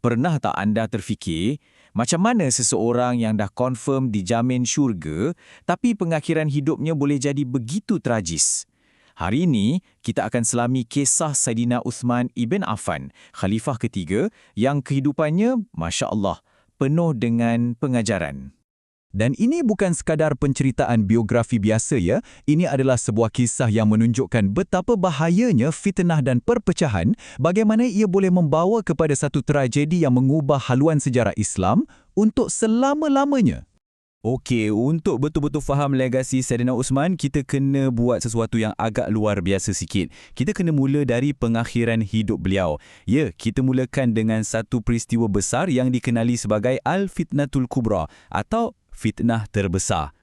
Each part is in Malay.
Pernah tak anda terfikir, macam mana seseorang yang dah confirm dijamin syurga, tapi pengakhiran hidupnya boleh jadi begitu tragis? Hari ini, kita akan selami kisah Saidina Uthman ibn Affan, khalifah ketiga, yang kehidupannya, Masya Allah, penuh dengan pengajaran. Dan ini bukan sekadar penceritaan biografi biasa ya, ini adalah sebuah kisah yang menunjukkan betapa bahayanya fitnah dan perpecahan, bagaimana ia boleh membawa kepada satu tragedi yang mengubah haluan sejarah Islam untuk selama-lamanya. Okey, untuk betul-betul faham legasi Saidina Uthman, kita kena buat sesuatu yang agak luar biasa sikit. Kita kena mula dari pengakhiran hidup beliau. Ya, kita mulakan dengan satu peristiwa besar yang dikenali sebagai Al-Fitnatul Kubra atau fitnah terbesar.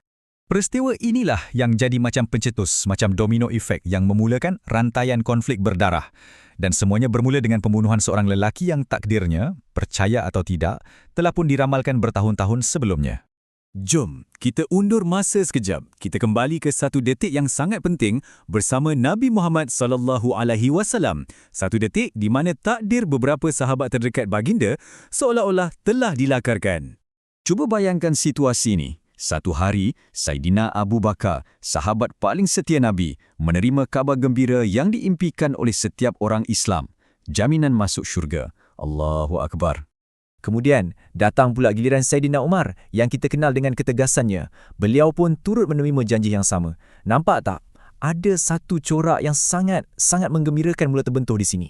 Peristiwa inilah yang jadi macam pencetus, macam domino efek yang memulakan rantaian konflik berdarah. Dan semuanya bermula dengan pembunuhan seorang lelaki yang takdirnya, percaya atau tidak, telah pun diramalkan bertahun-tahun sebelumnya. Jom, kita undur masa sekejap. Kita kembali ke satu detik yang sangat penting bersama Nabi Muhammad SAW. Satu detik di mana takdir beberapa sahabat terdekat baginda seolah-olah telah dilakarkan. Cuba bayangkan situasi ini. Satu hari, Saidina Abu Bakar, sahabat paling setia Nabi, menerima khabar gembira yang diimpikan oleh setiap orang Islam. Jaminan masuk syurga. Allahu Akbar. Kemudian, datang pula giliran Saidina Umar yang kita kenal dengan ketegasannya. Beliau pun turut menerima janji yang sama. Nampak tak? Ada satu corak yang sangat menggembirakan mula terbentuk di sini.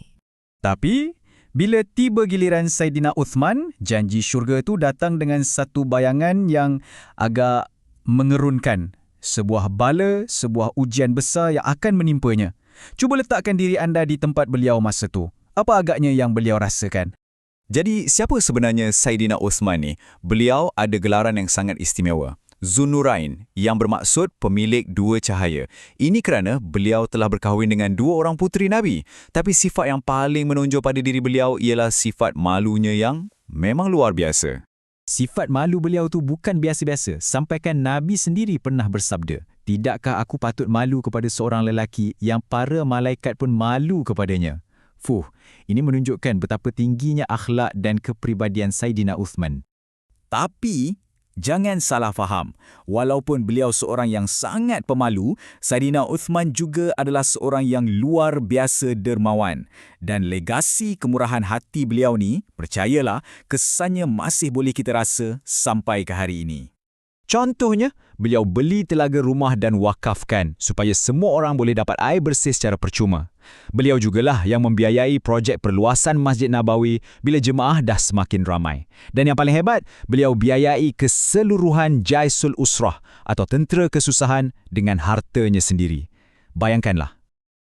Tapi, bila tiba giliran Saidina Uthman, janji syurga itu datang dengan satu bayangan yang agak mengerunkan. Sebuah bala, sebuah ujian besar yang akan menimpanya. Cuba letakkan diri anda di tempat beliau masa itu. Apa agaknya yang beliau rasakan? Jadi, siapa sebenarnya Saidina Uthman ni? Beliau ada gelaran yang sangat istimewa. Zunurain, yang bermaksud pemilik dua cahaya. Ini kerana beliau telah berkahwin dengan dua orang puteri Nabi. Tapi sifat yang paling menonjol pada diri beliau ialah sifat malunya yang memang luar biasa. Sifat malu beliau tu bukan biasa-biasa. Sampaikan Nabi sendiri pernah bersabda, "Tidakkah aku patut malu kepada seorang lelaki yang para malaikat pun malu kepadanya?" Ini menunjukkan betapa tingginya akhlak dan kepribadian Saidina Uthman. Tapi, jangan salah faham. Walaupun beliau seorang yang sangat pemalu, Saidina Uthman juga adalah seorang yang luar biasa dermawan. Dan legasi kemurahan hati beliau ni, percayalah, kesannya masih boleh kita rasa sampai ke hari ini. Contohnya, beliau beli telaga rumah dan wakafkan supaya semua orang boleh dapat air bersih secara percuma. Beliau jugalah yang membiayai projek perluasan Masjid Nabawi bila jemaah dah semakin ramai. Dan yang paling hebat, beliau biayai keseluruhan Jaisul Usrah atau tentera kesusahan dengan hartanya sendiri. Bayangkanlah.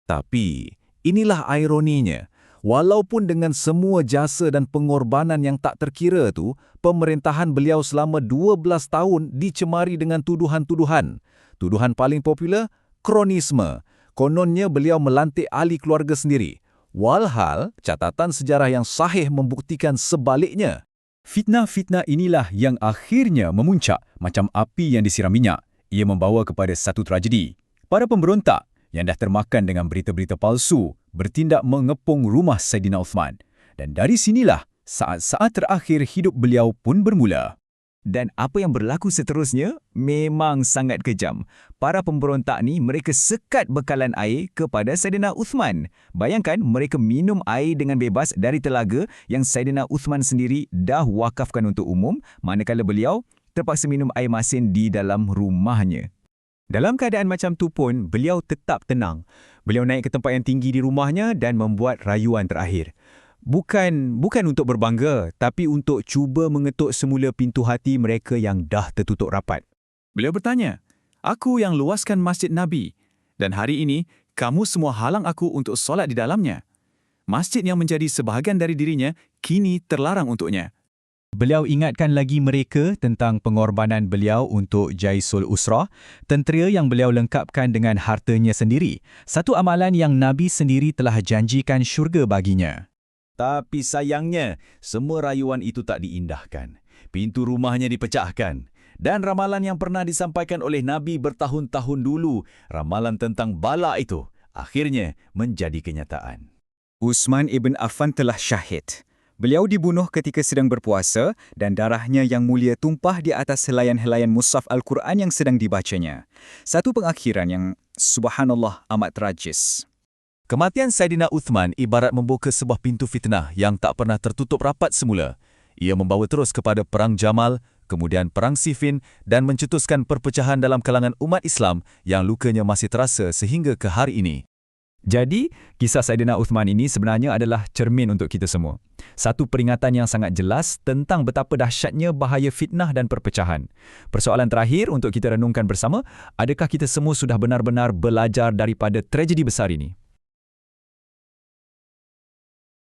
Tapi, inilah ironinya. Walaupun dengan semua jasa dan pengorbanan yang tak terkira tu, pemerintahan beliau selama 12 tahun dicemari dengan tuduhan-tuduhan. Tuduhan paling popular, kronisme. Kononnya beliau melantik ahli keluarga sendiri. Walhal, catatan sejarah yang sahih membuktikan sebaliknya. Fitnah-fitnah inilah yang akhirnya memuncak macam api yang disiram minyak. Ia membawa kepada satu tragedi. Para pemberontak yang dah termakan dengan berita-berita palsu bertindak mengepung rumah Saidina Uthman. Dan dari sinilah saat-saat terakhir hidup beliau pun bermula. Dan apa yang berlaku seterusnya memang sangat kejam. Para pemberontak ni mereka sekat bekalan air kepada Saidina Uthman. Bayangkan mereka minum air dengan bebas dari telaga yang Saidina Uthman sendiri dah wakafkan untuk umum, manakala beliau terpaksa minum air masin di dalam rumahnya. Dalam keadaan macam tu pun, beliau tetap tenang. Beliau naik ke tempat yang tinggi di rumahnya dan membuat rayuan terakhir. Bukan untuk berbangga, tapi untuk cuba mengetuk semula pintu hati mereka yang dah tertutup rapat. Beliau bertanya, "Aku yang luaskan Masjid Nabi, dan hari ini kamu semua halang aku untuk solat di dalamnya. Masjid yang menjadi sebahagian dari dirinya kini terlarang untuknya." Beliau ingatkan lagi mereka tentang pengorbanan beliau untuk Jaisul Usrah, tentera yang beliau lengkapkan dengan hartanya sendiri, satu amalan yang Nabi sendiri telah janjikan syurga baginya. Tapi sayangnya, semua rayuan itu tak diindahkan. Pintu rumahnya dipecahkan. Dan ramalan yang pernah disampaikan oleh Nabi bertahun-tahun dulu, ramalan tentang bala itu, akhirnya menjadi kenyataan. Uthman ibn Affan telah syahid. Beliau dibunuh ketika sedang berpuasa dan darahnya yang mulia tumpah di atas helaian-helaian mushaf Al-Quran yang sedang dibacanya. Satu pengakhiran yang, subhanallah, amat tragis. Kematian Saidina Uthman ibarat membuka sebuah pintu fitnah yang tak pernah tertutup rapat semula. Ia membawa terus kepada Perang Jamal, kemudian Perang Siffin dan mencetuskan perpecahan dalam kalangan umat Islam yang lukanya masih terasa sehingga ke hari ini. Jadi, kisah Saidina Uthman ini sebenarnya adalah cermin untuk kita semua. Satu peringatan yang sangat jelas tentang betapa dahsyatnya bahaya fitnah dan perpecahan. Persoalan terakhir untuk kita renungkan bersama, adakah kita semua sudah benar-benar belajar daripada tragedi besar ini?